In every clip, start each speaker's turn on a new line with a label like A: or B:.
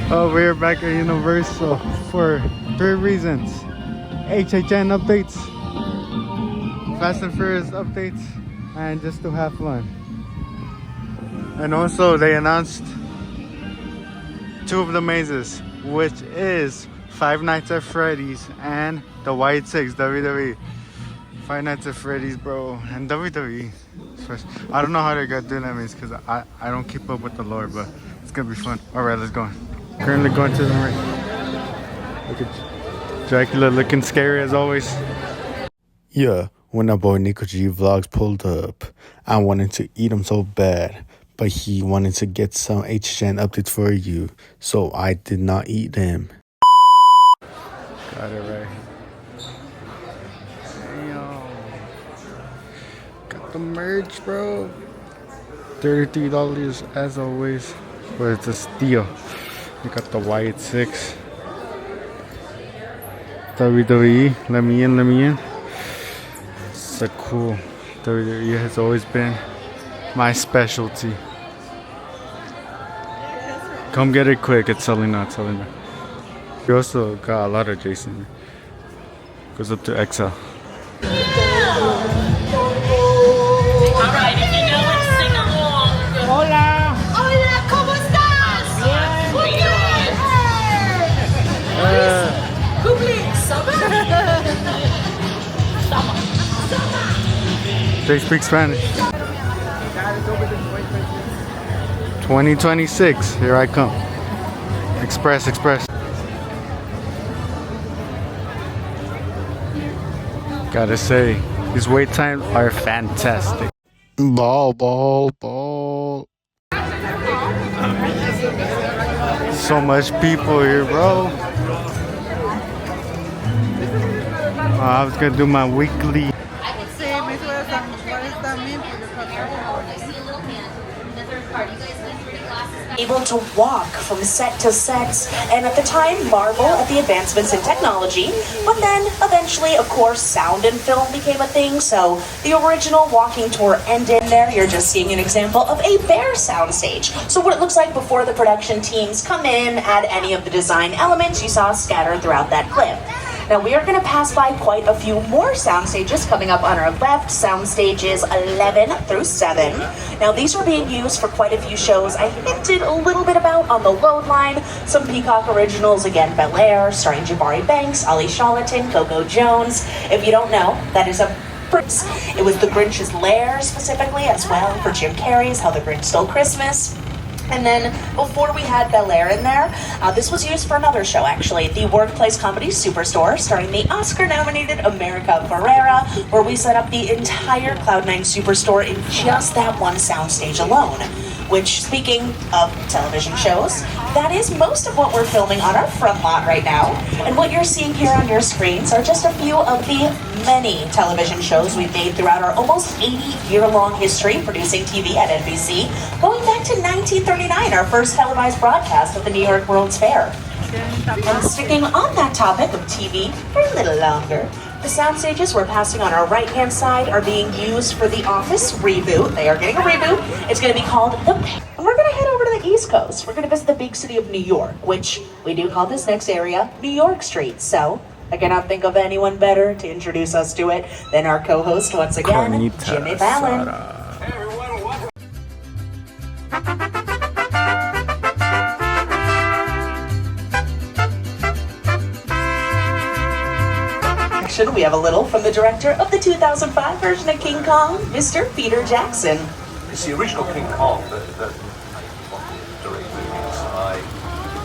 A: Oh, we're back at Universal for 3 reasons. HHN updates, Fast and Furious updates, and just to have fun. And also they announced 2 of the mazes, which is Five Nights at Freddy's and the White Six WWE. Five Nights at Freddy's, bro, and WWE. I don't know how they got doing that means because I don't keep up with the lore, but it's gonna be fun. Alright, let's go. Currently going to the ring. Look at Dracula looking scary as always. Yeah, when our boy Nico G Vlogs pulled up, I wanted to eat him so bad, but he wanted to get some HGN updates for you, so I did not eat them. Got it right. Damn. Got the merch, bro. $33 as always, but it's a steal. You got the White Six. WWE, let me in. So cool. WWE has always been my specialty. Come get it quick, it's selling out. We also got a lot of Jason. Goes up to XL.
B: Alright, if you know it, sing along.
C: Hola.
B: Hola, ¿cómo estás? Muy bien.
A: They speak Spanish. 2026, here I come. Express. Gotta say, these wait times are fantastic. Ball. So much people here, bro. I was gonna do my weekly.
D: Able to walk from set to set, and at the time marvel at the advancements in technology, but then eventually, of course, sound and film became a thing, so the original walking tour ended. There you're just seeing an example of a bare soundstage, so what it looks like before the production teams come in, add any of the design elements you saw scattered throughout that clip. Now we are going to pass by quite a few more sound stages coming up on our left, sound stages 11 through 7. Now these are being used for quite a few shows I hinted a little bit about on the load line. Some Peacock originals, again, Bel Air, starring Jabari Banks, Ali Charlatan, Coco Jones. If you don't know, that is a it was The Grinch's Lair specifically as well for Jim Carrey's How the Grinch Stole Christmas. And then before we had Bel Air in there, this was used for another show actually, the workplace comedy Superstore, starring the Oscar-nominated America Ferrera, where we set up the entire Cloud9 Superstore in just that one soundstage alone. Which, speaking of television shows, that is most of what we're filming on our front lot right now. And what you're seeing here on your screens are just a few of the many television shows we've made throughout our almost 80-year-long history producing TV at NBC, going back to 1939, our first televised broadcast of the New York World's Fair. And sticking on that topic of TV for a little longer, the sound stages we're passing on our right-hand side are being used for The Office reboot. They are getting a reboot. It's going to be called The... And we're going to head over to the East Coast. We're going to visit the big city of New York, which we do call this next area New York Street. So I cannot think of anyone better to introduce us to it than our co-host once again, Jimmy Fallon.
E: Hey everyone, welcome.
D: We have a little from the director of the 2005 version of King Kong, Mr. Peter Jackson.
E: It's the original King Kong that direct movies. I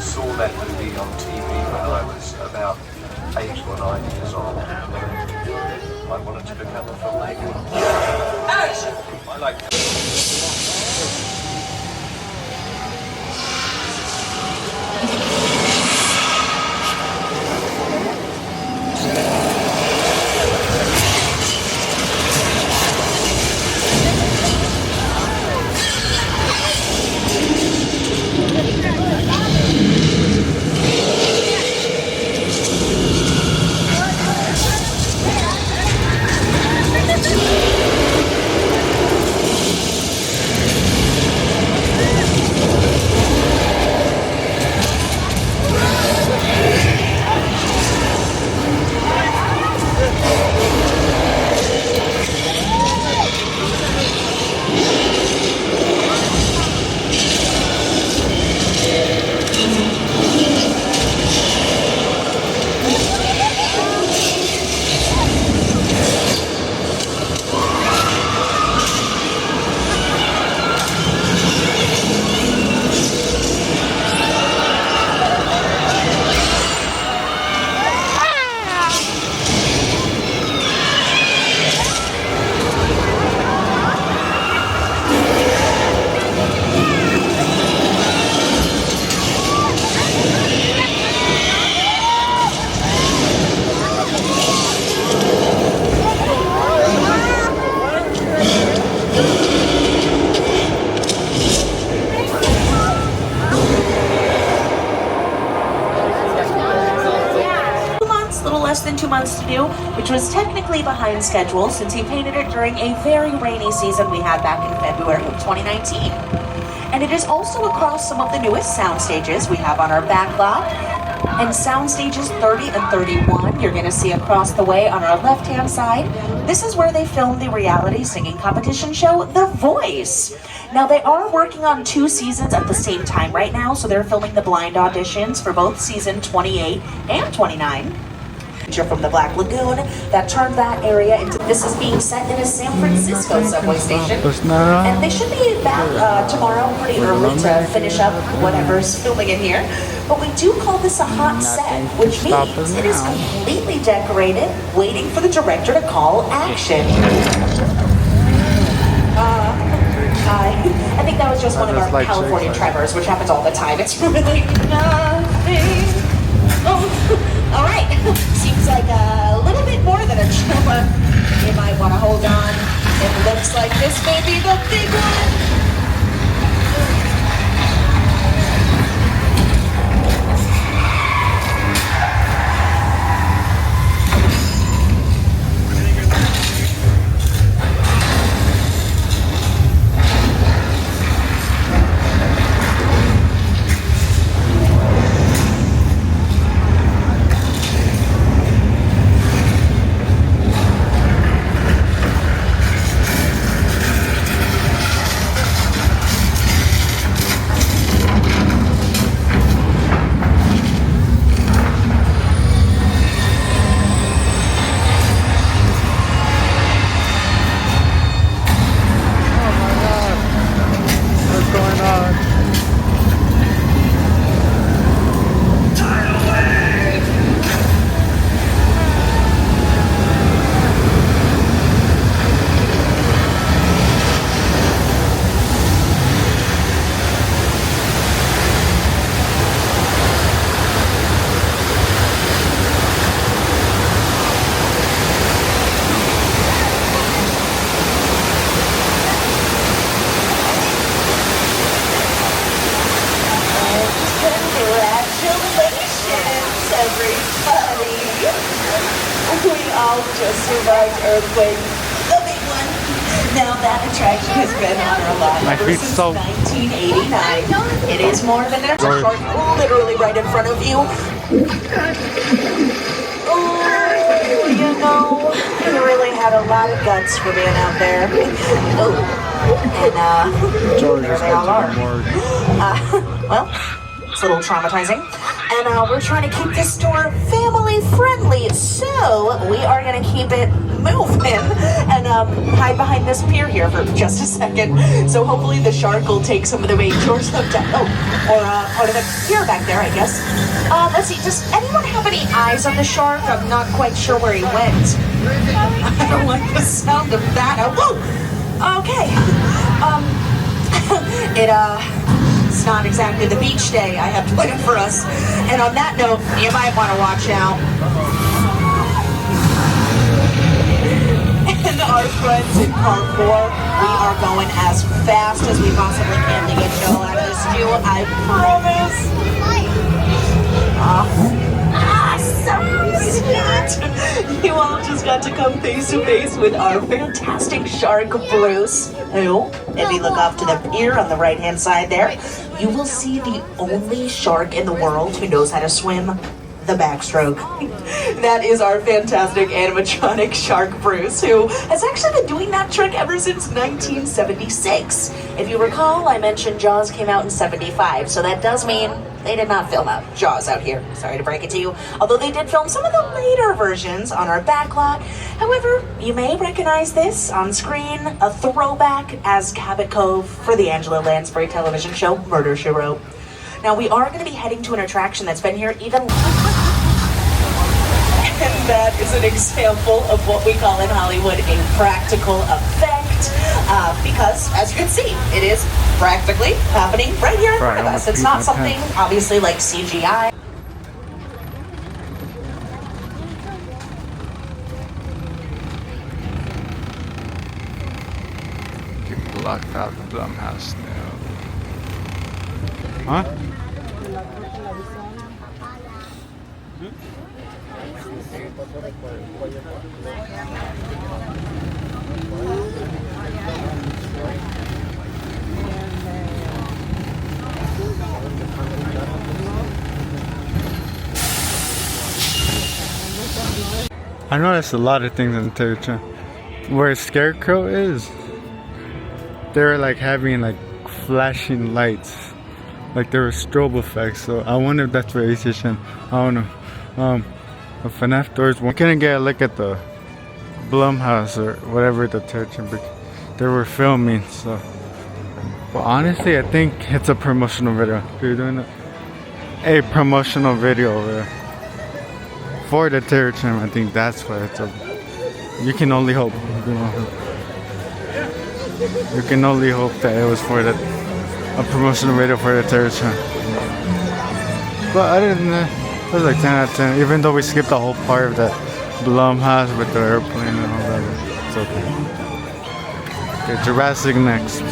E: saw that movie on TV when I was about 8 or 9 years old. I wanted to become a filmmaker. Action! I like
D: less than 2 months to do, which was technically behind schedule since he painted it during a very rainy season we had back in February of 2019. And it is also across some of the newest sound stages we have on our backlot. And sound stages 30 and 31, you're gonna see across the way on our left-hand side. This is where they filmed the reality singing competition show, The Voice. Now they are working on 2 seasons at the same time right now, so they're filming the blind auditions for both season 28 and 29. From the Black Lagoon that turned that area into, this is being set in a San Francisco subway station, and they should be back tomorrow pretty early to finish up whatever's filming in here. But we do call this a hot set, which means it is completely decorated, waiting for the director to call action. I think that was just one of our California tremors, which happens all the time. It's really nothing. Oh, all right. Seems like a little bit more than a tremor. You might want to hold on. It looks like this may be the big one. Just survived earthquake, the big one. Now that attraction has been on our lot ever since 1989. It is more than a shark literally right in front of you. Oh, you know, he really had a lot of guts for being out there. Oh, and there they all are. Well, it's a little traumatizing. And we're trying to keep this store family friendly, so we are going to keep it moving and hide behind this pier here for just a second. So hopefully the shark will take some of the main chores up down, or part of the pier back there, I guess. Let's see, does anyone have any eyes on the shark? I'm not quite sure where he went. I don't like the sound of that. Whoa! Okay. It's not exactly the beach day I have planned for us. And on that note, you might want to watch out. And our friends in car 4, we are going as fast as we possibly can to get y'all out of this deal, I promise. So sweet. You all just got to come face to face with our fantastic shark, Bruce, who, if you look off to the pier on the right-hand side there, you will see the only shark in the world who knows how to swim the backstroke. That is our fantastic animatronic shark, Bruce, who has actually been doing that trick ever since 1976. If you recall, I mentioned Jaws came out in 75, so that does mean they did not film out Jaws out here. Sorry to break it to you. Although they did film some of the later versions on our backlot. However, you may recognize this on screen, a throwback as Cabot Cove for the Angela Lansbury television show Murder, She Wrote. Now, we are going to be heading to an attraction that's been here even... And that is an example of what we call in Hollywood a practical effect. Because, as you can see, it is practically happening right here in front of us. It's not something, obviously, like CGI.
C: People locked out the Blumhouse now.
A: Huh? I noticed a lot of things in the territory. Where Scarecrow is, they're like having like flashing lights, like there were strobe effects. So I wonder if that's for ACHN. I don't know. But FNAF doors, we couldn't get a look at the Blumhouse or whatever the territory they were filming. So, but honestly, I think it's a promotional video. They're doing a promotional video over there for the territory. I think that's why it's a. You can only hope. You can only hope that it was for a promotional video for the territory. But other than that, it was like 10 out of 10. Even though we skipped the whole part of that Blumhouse with the airplane and all that, it's okay. Okay, Jurassic next.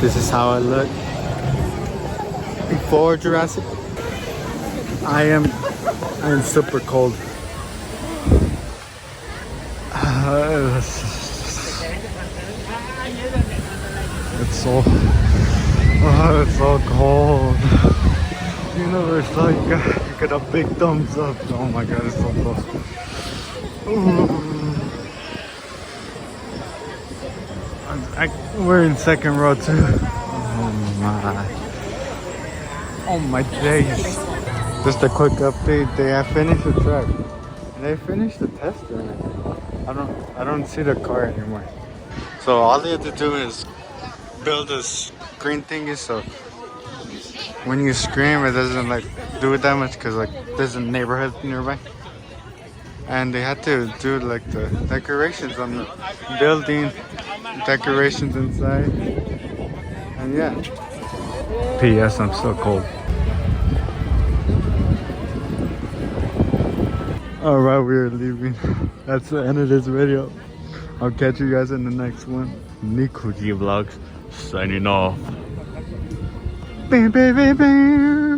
A: This is how I look before Jurassic. I am super cold. It's so cold. Universe, like you got a big thumbs up. Oh my god, it's so cold. We're in second row too. Oh my days. Just a quick update. They have finished the track. They finished the test or anything. I don't see the car anymore. So all they have to do is build a screen thingy so when you scream it doesn't like do it that much because like there's a neighborhood nearby. And they had to do like the decorations on the building, decorations inside. And yeah. P.S. I'm so cold. Alright, we are leaving. That's the end of this video. I'll catch you guys in the next one. Nico G Vlogs signing off. Bam, bam, bam, bam.